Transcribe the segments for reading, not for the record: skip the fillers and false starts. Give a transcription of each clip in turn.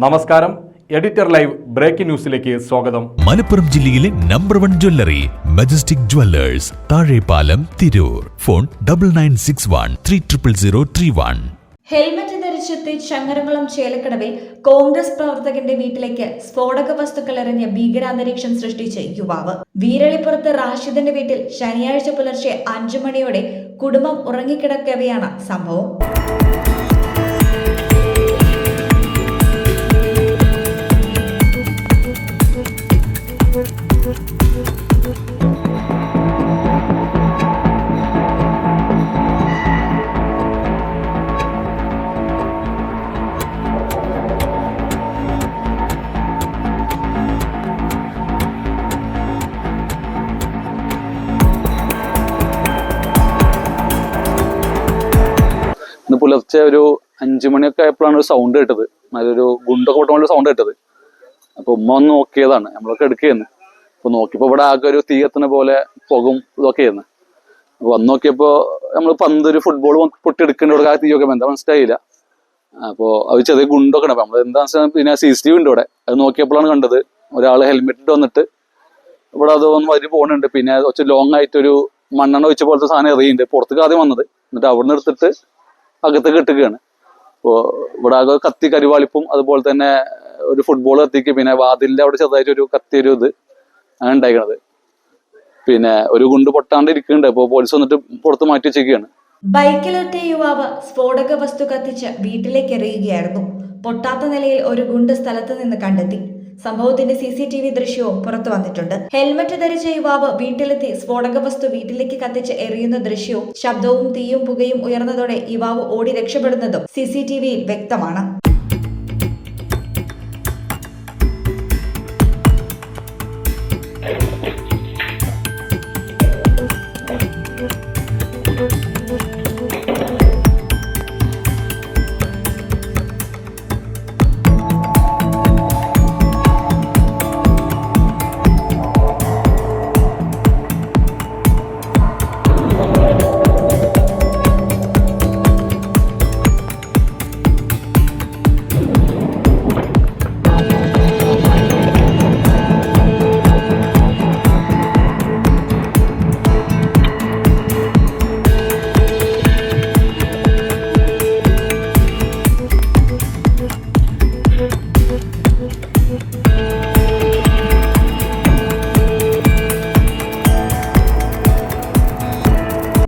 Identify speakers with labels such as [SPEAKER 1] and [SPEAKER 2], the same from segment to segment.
[SPEAKER 1] നമസ്കാരം, editor live breaking ന്യൂസിലേക്ക് സ്വാഗതം.
[SPEAKER 2] മലപ്പുറം ജില്ലയിലെ number 1 jewellery Majestic Jewellers, Thazhepalam, Tirur. Phone 9961300031.
[SPEAKER 3] Helmet ധരിച്ചെത്തി ചങ്ങരംകുളം ചേലക്കടവിൽ കോൺഗ്രസ് പ്രവർത്തകന്റെ വീട്ടിലേക്ക് സ്ഫോടക വസ്തുക്കൾ എറിഞ്ഞ് ഭീകരാന്തരീക്ഷം സൃഷ്ടിച്ച് യുവാവ്. വീരളിപ്പുറത്ത് റാഷിദിന്റെ വീട്ടിൽ ശനിയാഴ്ച പുലർച്ചെ 5 മണിയോടെ കുടുംബം ഉറങ്ങിക്കിടക്കവെയാണ് സംഭവം.
[SPEAKER 4] ഇന്ന് പുലർച്ചെ ഒരു 5 മണിയൊക്കെ ആയപ്പോഴാണ് ഒരു സൗണ്ട് കേട്ടത്. അതൊരു ഗുണ്ടൊക്കെ പൊട്ടുമ്പോൾ സൗണ്ട് കേട്ടത്. അപ്പൊ ഉമ്മ വന്ന് നോക്കിയതാണ്, നമ്മളൊക്കെ എടുക്കുകയെന്ന്. അപ്പൊ നോക്കിയപ്പോ ഇവിടെ ആകെ ഒരു തീ എത്തുന്ന പോലെ പുകയും ഇതൊക്കെയായിരുന്നു. അപ്പൊ വന്ന് നോക്കിയപ്പോ നമ്മൾ ഒരു ഫുട്ബോൾ പൊട്ടിയെടുക്കേണ്ട ഇവിടെ തീയൊക്കെ എന്താ മനസ്സിലായില്ല. അപ്പോൾ അത് ചെറിയ ഗുണ്ടൊക്കെ ഉണ്ട്. അപ്പൊ നമ്മൾ എന്താ പിന്നെ CCTV ഉണ്ട് ഇവിടെ. അത് നോക്കിയപ്പോഴാണ് കണ്ടത് ഒരാൾ ഹെൽമെറ്റ് ഇട്ട് വന്നിട്ട് ഇവിടെ അതൊന്ന് വരി പോകുന്നുണ്ട്. പിന്നെ കുറച്ച് ലോങ് ആയിട്ടൊരു മണ്ണെണ്ണ ഒഴിച്ച പോലത്തെ സാധനം എറിയുന്നുണ്ട്. പുറത്തേക്ക് ആദ്യം വന്നത്, എന്നിട്ട് അവിടെ നിന്ന് എടുത്തിട്ട് അകത്തേക്ക് ഇട്ടുകയാണ്. അപ്പോൾ ഇവിടെ ആകെ കത്തി കരിവാളിപ്പും അതുപോലെ തന്നെ ഒരു ഫുട്ബോൾ കത്തിക്ക്, പിന്നെ വാതിലിന്റെ അവിടെ ചെറുതായിട്ട് ഒരു കത്തിയൊരു ഇത് ആണ് ഉണ്ടായിരിക്കണത്. പിന്നെ ഒരു ഗുണ്ട് പൊട്ടാണ്ട് ഇരിക്കുന്നുണ്ട്. അപ്പോൾ പോലീസ് വന്നിട്ട് പുറത്ത് മാറ്റി വെച്ചേക്കാണ്.
[SPEAKER 3] ബൈക്കിലെത്തിയ യുവാവ് സ്ഫോടക വസ്തു കത്തിച്ച് വീട്ടിലേക്ക് എറിയുകയായിരുന്നു. പൊട്ടാത്ത നിലയിൽ ഒരു ഗുണ്ട് സ്ഥലത്ത് നിന്ന് കണ്ടെത്തി. സംഭവത്തിന്റെ CCTV ദൃശ്യവും പുറത്തു വന്നിട്ടുണ്ട്. ഹെൽമറ്റ് ധരിച്ച യുവാവ് വീട്ടിലെത്തി സ്ഫോടക വസ്തു വീട്ടിലേക്ക് കത്തിച്ച് എറിയുന്ന ദൃശ്യവും ശബ്ദവും തീയും പുകയും ഉയർന്നതോടെ യുവാവ് ഓടി രക്ഷപ്പെടുന്നതും CCTVയിൽ വ്യക്തമാണ്.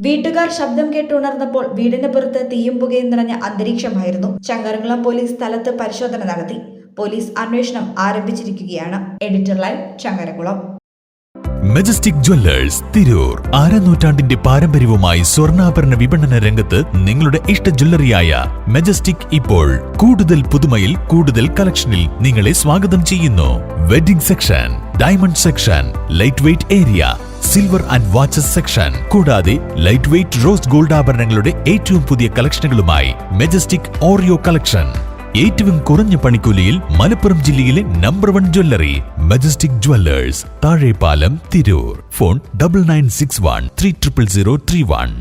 [SPEAKER 3] വീട്ടുകാർ ശബ്ദം കേട്ടുണർന്നപ്പോൾ വീടിന് പുറത്ത് തീയും പുകയും നിറഞ്ഞ അന്തരീക്ഷമായിരുന്നു. ചങ്ങരംകുളം പോലീസ് സ്ഥലത്ത് പരിശോധന നടത്തി. പോലീസ് അന്വേഷണം ആരംഭിച്ചിരിക്കുകയാണ്. Editor live, Changaramkulam.
[SPEAKER 2] Majestic Jewellers, Tirur. നൂറ്റാണ്ടിന്റെ പാരമ്പര്യവുമായി സ്വർണ്ണാഭരണ വിപണന രംഗത്ത് നിങ്ങളുടെ ഇഷ്ട ജ്വല്ലറിയായ മജസ്റ്റിക് ഇപ്പോൾ കൂടുതൽ പുതുമയിൽ കൂടുതൽ കളക്ഷനിൽ നിങ്ങളെ സ്വാഗതം ചെയ്യുന്നു. Wedding section, diamond section, light weight area, silver and watches section, കൂടാതെ ലൈറ്റ് വെയ്റ്റ് റോസ് ഗോൾഡ് ആഭരണങ്ങളുടെ ഏറ്റവും പുതിയ കളക്ഷനുകളുമായി മജസ്റ്റിക് ഓറിയോ കളക്ഷൻ. ഏറ്റവും കുറഞ്ഞ പണിക്കൂലിയിൽ മലപ്പുറം ജില്ലയിലെ number 1 jewellery Majestic Jewellers, Thazhepalam, Tirur. Phone 9961300031.